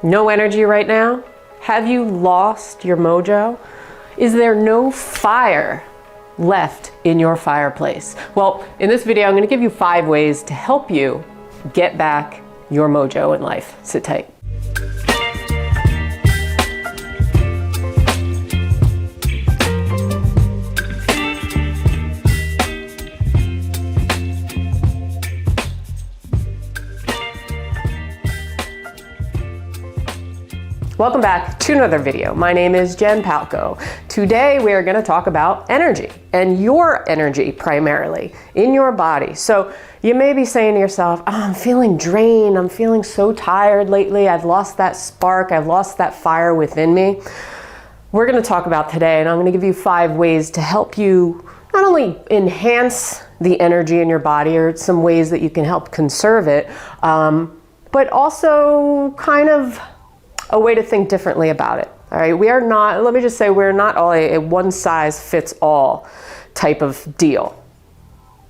No energy right now? Have you lost your mojo? Is there no fire left in your fireplace? Well, in this video, I'm going to give you 5 ways to help you get back your mojo in life. Sit tight. Welcome back to another video. My name is Jen Palco. Today we are going to talk about energy, and your energy primarily in your body. So you may be saying to yourself, oh, I'm feeling drained. I'm feeling so tired lately. I've lost that spark. I've lost that fire within me. We're going to talk about today, and I'm going to give you 5 ways to help you not only enhance the energy in your body, or some ways that you can help conserve it, but also kind of a way to think differently about it. All right, we are not, let me just say, we're not all a one size fits all type of deal.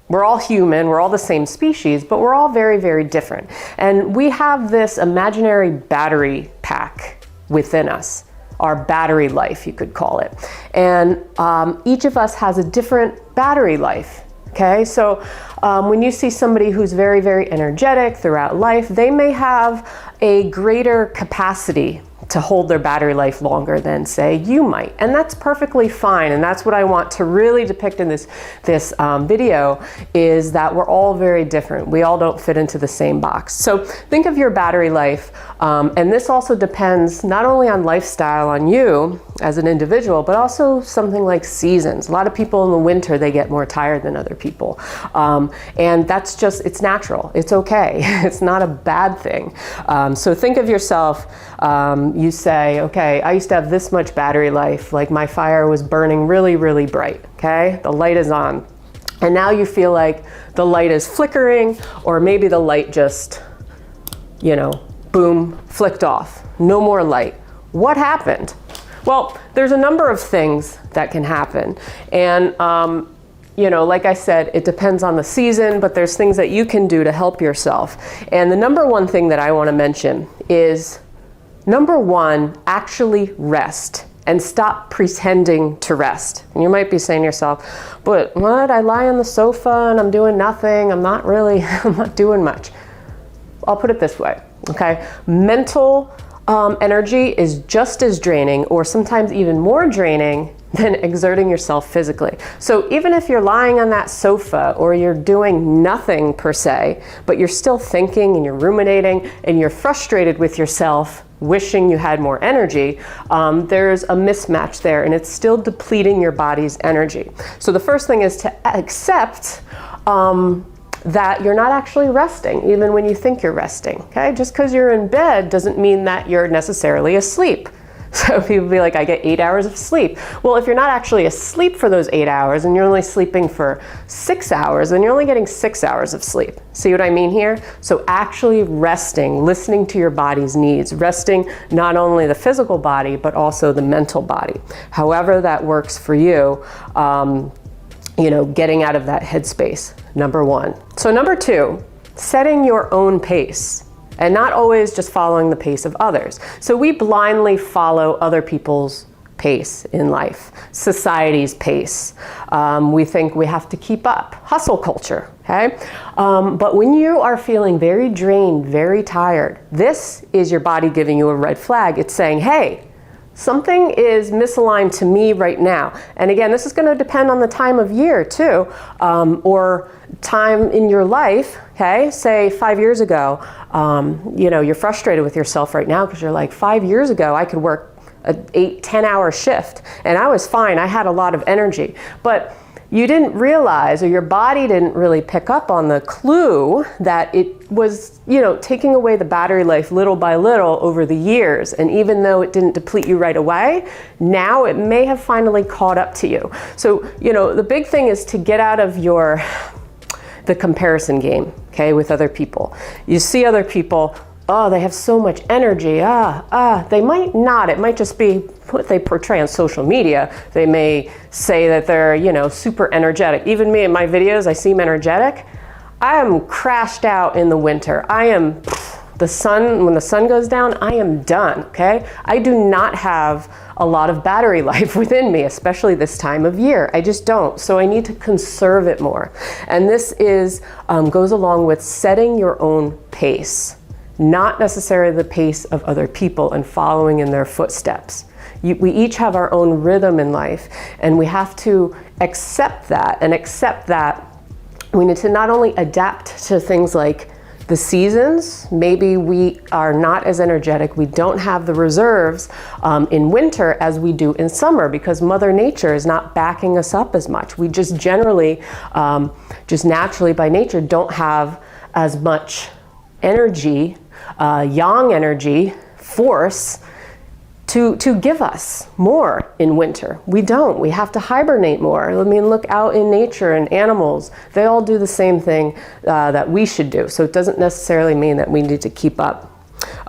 We're all human, we're all the same species, but we're all very, very different. And we have this imaginary battery pack within us, our battery life, you could call it. And each of us has a different battery life. Okay, so when you see somebody who's very, very energetic throughout life, they may have a greater capacity to hold their battery life longer than, say, you might. And that's perfectly fine. And that's what I want to really depict in this video, is that we're all very different. We all don't fit into the same box. So think of your battery life. And this also depends not only on lifestyle, on you as an individual, but also something like seasons. A lot of people in the winter, they get more tired than other people. And that's just, it's natural. It's okay. It's not a bad thing. So think of yourself, you say, okay, I used to have this much battery life, like my fire was burning really, really bright, okay? The light is on. And now you feel like the light is flickering, or maybe the light just, you know, boom, flicked off. No more light. What happened? Well, there's a number of things that can happen. And, you know, like I said, it depends on the season, but there's things that you can do to help yourself. And the number one thing that I want to mention is, number one, actually rest and stop pretending to rest. And you might be saying to yourself, but what? I lie on the sofa and I'm doing nothing. I'm not doing much. I'll put it this way, okay? Mental energy is just as draining, or sometimes even more draining, than exerting yourself physically. So even if you're lying on that sofa or you're doing nothing per se, but you're still thinking and you're ruminating and you're frustrated with yourself, wishing you had more energy, there's a mismatch there, and it's still depleting your body's energy. So the first thing is to accept that you're not actually resting, even when you think you're resting, okay? Just because you're in bed doesn't mean that you're necessarily asleep. So people be like, I get 8 hours of sleep. Well, if you're not actually asleep for those 8 hours and you're only sleeping for 6 hours, then you're only getting 6 hours of sleep. See what I mean here? So actually resting, listening to your body's needs, resting not only the physical body, but also the mental body. However that works for you, you know, getting out of that headspace, number one. So number two, setting your own pace, and not always just following the pace of others. So we blindly follow other people's pace in life, society's pace. We think we have to keep up, hustle culture, okay? But when you are feeling very drained, very tired, this is your body giving you a red flag. It's saying, hey, something is misaligned to me right now. And again, this is going to depend on the time of year too, or time in your life, okay? Say 5 years ago, you know, you're frustrated with yourself right now because you're like, 5 years ago, I could work an 8-10 hour shift and I was fine. I had a lot of energy, but you didn't realize, or your body didn't really pick up on the clue that it was, you know, taking away the battery life little by little over the years. And even though it didn't deplete you right away, now it may have finally caught up to you. So, you know, the big thing is to get out of the comparison game, okay, with other people. You see other people, oh, they have so much energy, they might not, it might just be what they portray on social media. They may say that they're, you know, super energetic. Even me in my videos, I seem energetic. I am crashed out in the winter. I am When the sun goes down, I am done, okay? I do not have a lot of battery life within me, especially this time of year. I just don't. So I need to conserve it more. And this goes along with setting your own pace, not necessarily the pace of other people and following in their footsteps. We each have our own rhythm in life, and we have to accept that, we need to not only adapt to things like the seasons. Maybe we are not as energetic, we don't have the reserves in winter as we do in summer, because Mother Nature is not backing us up as much. We just generally, just naturally by nature, don't have as much energy, yang energy, force, to give us more in winter. We don't. We have to hibernate more. I mean, look out in nature and animals. They all do the same thing that we should do. So it doesn't necessarily mean that we need to keep up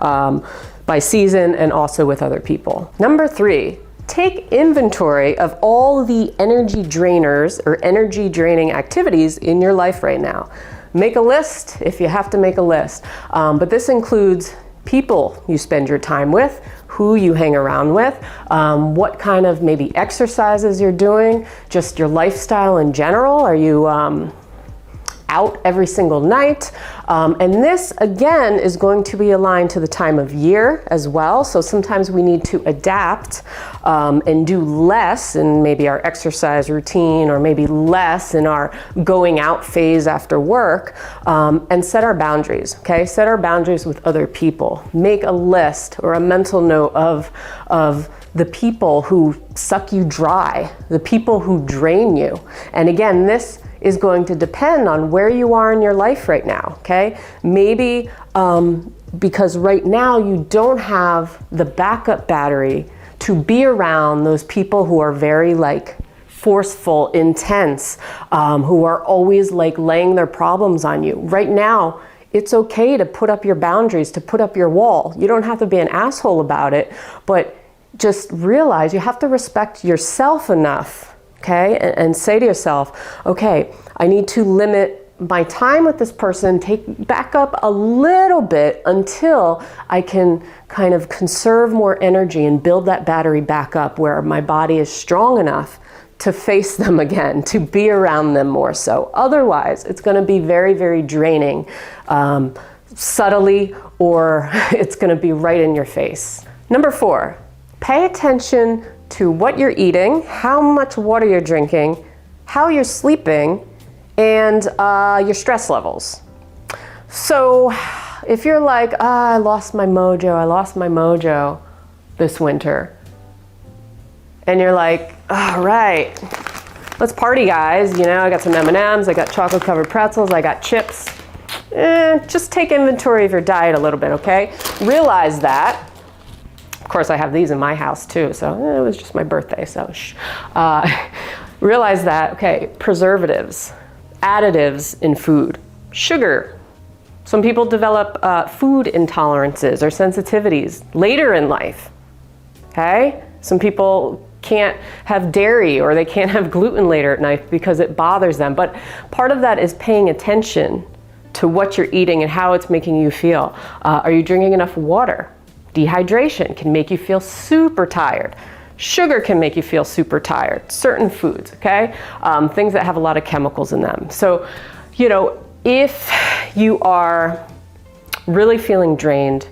by season and also with other people. Number 3, take inventory of all the energy drainers or energy draining activities in your life right now. Make a list if you have to make a list. But this includes people you spend your time with, who you hang around with, what kind of maybe exercises you're doing, just your lifestyle in general. Are you out every single night? And this, again, is going to be aligned to the time of year as well. So sometimes we need to adapt and do less in maybe our exercise routine, or maybe less in our going out phase after work, and set our boundaries, okay? Set our boundaries with other people. Make a list or a mental note of the people who suck you dry, the people who drain you. And again, this is going to depend on where you are in your life right now, okay? Maybe because right now you don't have the backup battery to be around those people who are very forceful, intense, who are always laying their problems on you. Right now, it's okay to put up your boundaries, to put up your wall. You don't have to be an asshole about it, but just realize you have to respect yourself enough, okay? And say to yourself, okay, I need to limit my time with this person, back up a little bit until I can kind of conserve more energy and build that battery back up where my body is strong enough to face them again, to be around them more so. Otherwise, it's gonna be very, very draining, subtly, or it's gonna be right in your face. Number 4, pay attention to what you're eating, how much water you're drinking, how you're sleeping, and your stress levels. So if you're like, I lost my mojo this winter, and you're like, all right, let's party, guys. You know, I got some M&Ms, I got chocolate covered pretzels, I got chips. Just take inventory of your diet a little bit, okay? Realize that. Of course, I have these in my house too, so it was just my birthday, so realize that, okay, preservatives, additives in food, sugar. Some people develop food intolerances or sensitivities later in life, okay? Some people can't have dairy, or they can't have gluten later at night because it bothers them. But part of that is paying attention to what you're eating and how it's making you feel. Are you drinking enough water? Dehydration can make you feel super tired. Sugar can make you feel super tired. Certain foods, okay? Things that have a lot of chemicals in them. So, you know, if you are really feeling drained,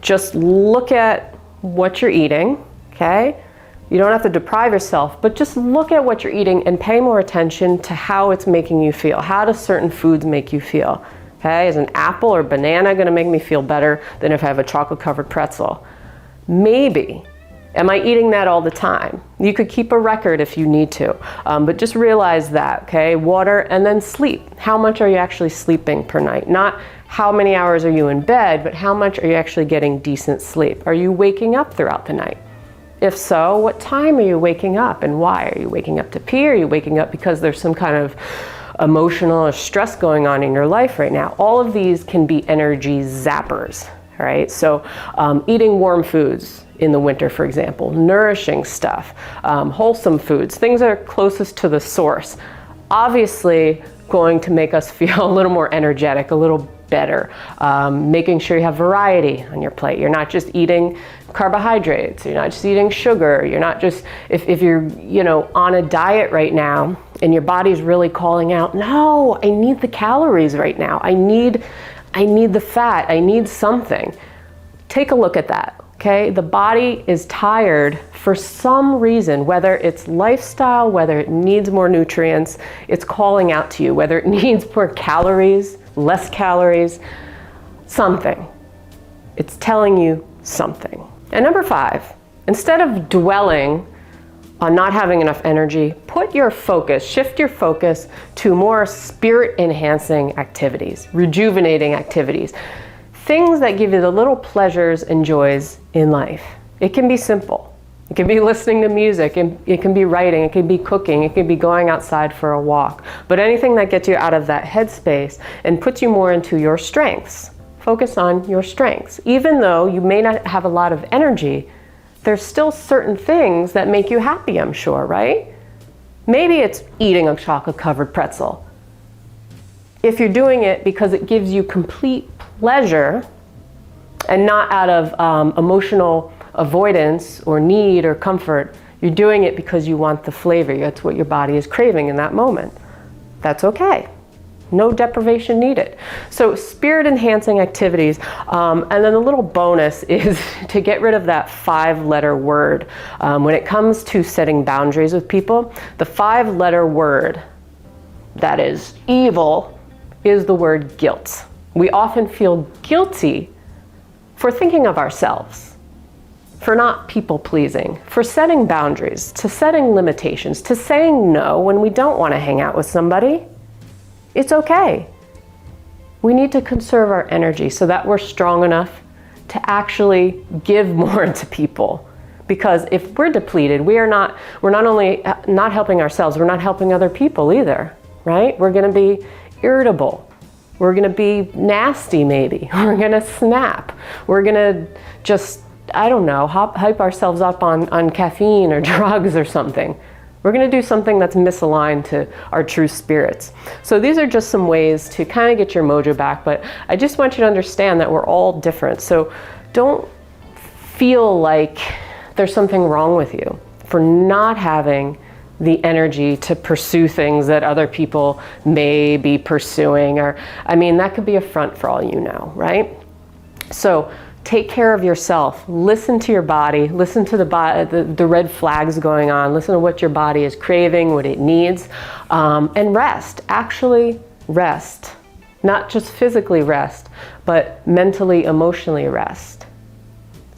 just look at what you're eating, okay? You don't have to deprive yourself, but just look at what you're eating and pay more attention to how it's making you feel. How do certain foods make you feel? Okay, is an apple or banana gonna make me feel better than if I have a chocolate covered pretzel? Maybe. Am I eating that all the time? You could keep a record if you need to, but just realize that, okay? Water and then sleep. How much are you actually sleeping per night? Not how many hours are you in bed, but how much are you actually getting decent sleep? Are you waking up throughout the night? If so, what time are you waking up and why? Are you waking up to pee? Are you waking up because there's some kind of emotional or stress going on in your life right now? All of these can be energy zappers, right? So eating warm foods in the winter, for example, nourishing stuff, wholesome foods, things that are closest to the source. Obviously, going to make us feel a little more energetic, a little better. Making sure you have variety on your plate. You're not just eating carbohydrates. You're not just eating sugar. You're not just, if you're, on a diet right now and your body's really calling out, no, I need the calories right now. I need the fat. I need something. Take a look at that. Okay, the body is tired for some reason, whether it's lifestyle, whether it needs more nutrients, it's calling out to you, whether it needs more calories, less calories, something. It's telling you something. And number 5, instead of dwelling on not having enough energy, put your focus, shift your focus to more spirit-enhancing activities, rejuvenating activities. Things that give you the little pleasures and joys in life. It can be simple. It can be listening to music, it can be writing, it can be cooking, it can be going outside for a walk. But anything that gets you out of that headspace and puts you more into your strengths. Focus on your strengths. Even though you may not have a lot of energy, there's still certain things that make you happy, I'm sure, right? Maybe it's eating a chocolate-covered pretzel. If you're doing it because it gives you complete pleasure and not out of emotional avoidance or need or comfort, you're doing it because you want the flavor. That's what your body is craving in that moment. That's okay. No deprivation needed. So spirit-enhancing activities, and then the little bonus is to get rid of that 5-letter word. When it comes to setting boundaries with people, the 5-letter word that is evil is the word guilt. We often feel guilty for thinking of ourselves, for not people-pleasing, for setting boundaries, to setting limitations, to saying no when we don't want to hang out with somebody. It's okay. We need to conserve our energy so that we're strong enough to actually give more to people. Because if we're depleted, we're not only not helping ourselves, we're not helping other people either, right? We're gonna be irritable. We're gonna be nasty maybe. We're gonna snap. We're gonna just, I don't know, hype ourselves up on caffeine or drugs or something. We're gonna do something that's misaligned to our true spirits. So these are just some ways to kind of get your mojo back, but I just want you to understand that we're all different. So don't feel like there's something wrong with you for not having the energy to pursue things that other people may be pursuing, or, that could be a front for all you know, right? So take care of yourself, listen to your body, listen to the red flags going on, listen to what your body is craving, what it needs, and rest, actually rest. Not just physically rest, but mentally, emotionally rest.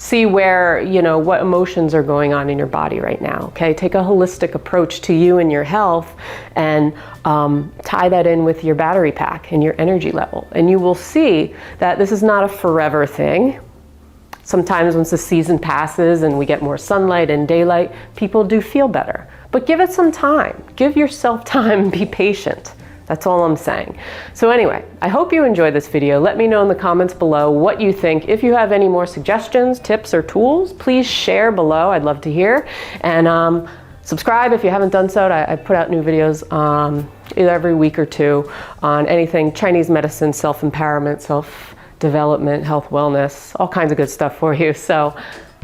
See where, what emotions are going on in your body right now, okay? Take a holistic approach to you and your health and tie that in with your battery pack and your energy level. And you will see that this is not a forever thing. Sometimes once the season passes and we get more sunlight and daylight, people do feel better. But give it some time. Give yourself time and be patient. That's all I'm saying. So anyway, I hope you enjoyed this video. Let me know in the comments below what you think. If you have any more suggestions, tips, or tools, please share below. I'd love to hear. And subscribe if you haven't done so. I put out new videos either every week or two on anything Chinese medicine, self-empowerment, self-development, health, wellness, all kinds of good stuff for you. So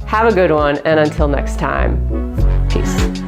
have a good one, and until next time, peace.